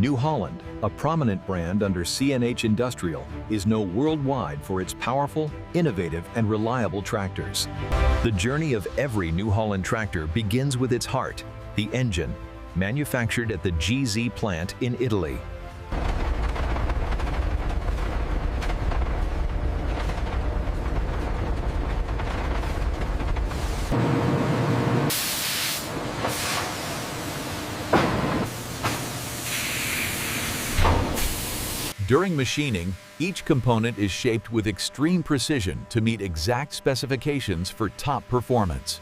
New Holland, a prominent brand under CNH Industrial, is known worldwide for its powerful, innovative, and reliable tractors. The journey of every New Holland tractor begins with its heart, the engine, manufactured at the GZ plant in Italy. During machining, each component is shaped with extreme precision to meet exact specifications for top performance.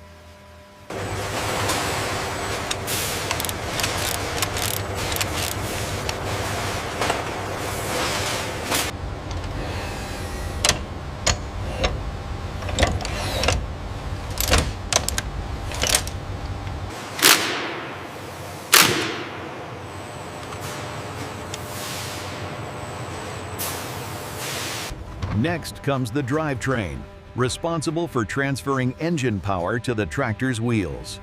Next comes the drivetrain, responsible for transferring engine power to the tractor's wheels.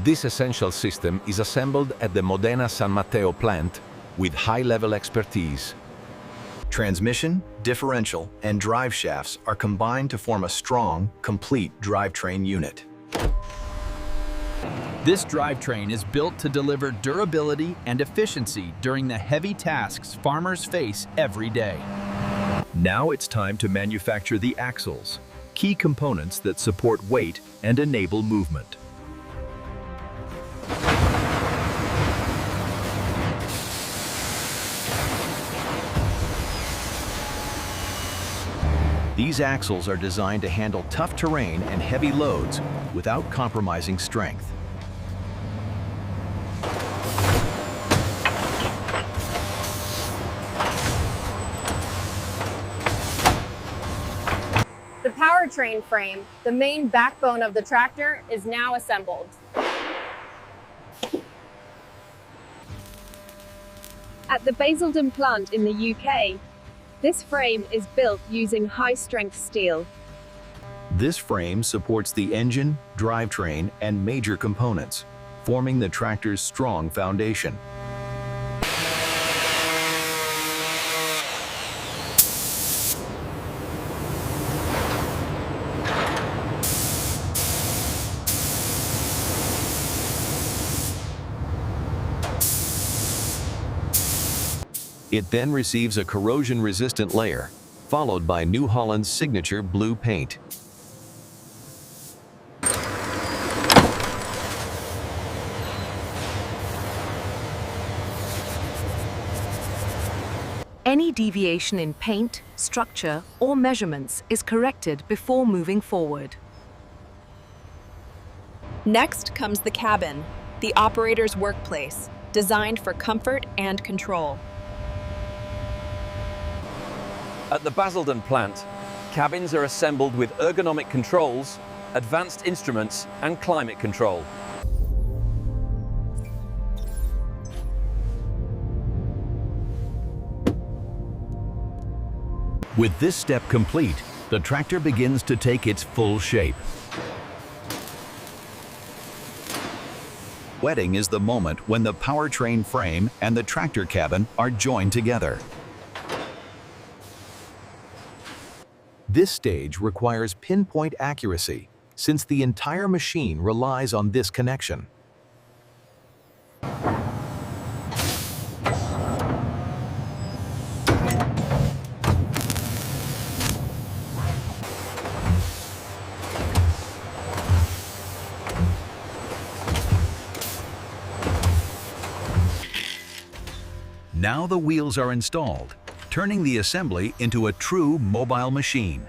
This essential system is assembled at the Modena San Matteo plant with high-level expertise. Transmission, differential, and drive shafts are combined to form a strong, complete drivetrain unit. This drivetrain is built to deliver durability and efficiency during the heavy tasks farmers face every day. Now it's time to manufacture the axles, key components that support weight and enable movement. These axles are designed to handle tough terrain and heavy loads without compromising strength. The powertrain frame, the main backbone of the tractor, is now assembled. At the Basildon plant in the UK, this frame is built using high-strength steel. This frame supports the engine, drivetrain, and major components, forming the tractor's strong foundation. It then receives a corrosion-resistant layer, followed by New Holland's signature blue paint. Any deviation in paint, structure, or measurements is corrected before moving forward. Next comes the cabin, the operator's workplace, designed for comfort and control. At the Basildon plant, cabins are assembled with ergonomic controls, advanced instruments, and climate control. With this step complete, the tractor begins to take its full shape. Wetting is the moment when the powertrain frame and the tractor cabin are joined together. This stage requires pinpoint accuracy, since the entire machine relies on this connection. Now the wheels are installed, turning the assembly into a true mobile machine.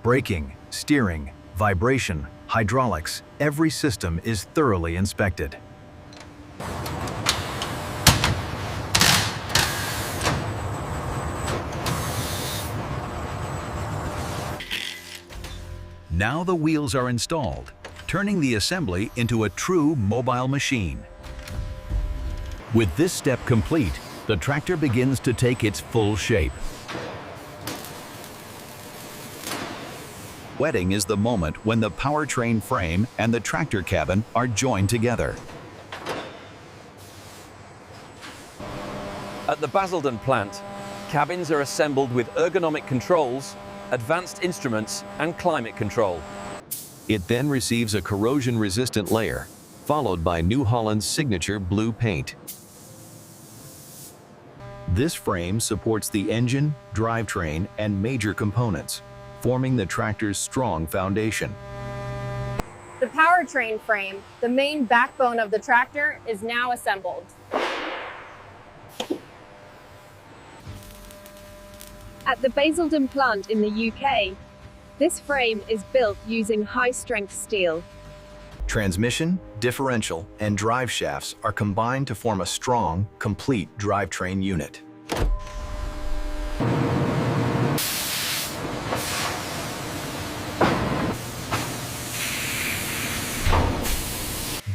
Braking, steering, vibration, hydraulics, every system is thoroughly inspected. Now the wheels are installed, turning the assembly into a true mobile machine. With this step complete, the tractor begins to take its full shape. Wetting is the moment when the powertrain frame and the tractor cabin are joined together. At the Basildon plant, cabins are assembled with ergonomic controls, advanced instruments, and climate control. It then receives a corrosion-resistant layer, followed by New Holland's signature blue paint. This frame supports the engine, drivetrain, and major components, forming the tractor's strong foundation. The powertrain frame, the main backbone of the tractor, is now assembled. At the Basildon plant in the UK, this frame is built using high-strength steel. Transmission, differential, and drive shafts are combined to form a strong, complete drivetrain unit.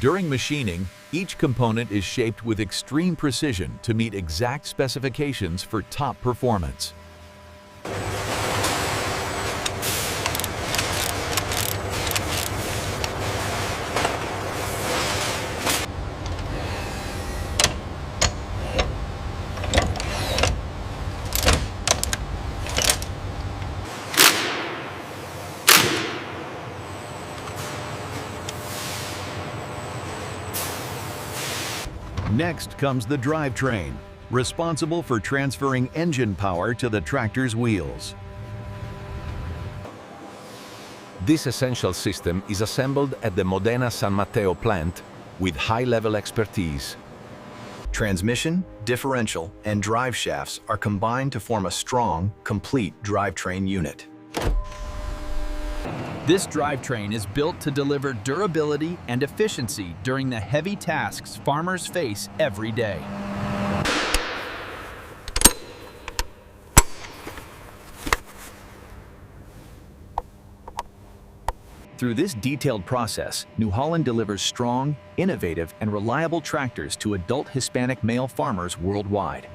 During machining, each component is shaped with extreme precision to meet exact specifications for top performance. Next comes the drivetrain, responsible for transferring engine power to the tractor's wheels. This essential system is assembled at the Modena San Matteo plant with high-level expertise. Transmission, differential, and drive shafts are combined to form a strong, complete drivetrain unit. This drivetrain is built to deliver durability and efficiency during the heavy tasks farmers face every day. Through this detailed process, New Holland delivers strong, innovative, and reliable tractors to adult Hispanic male farmers worldwide.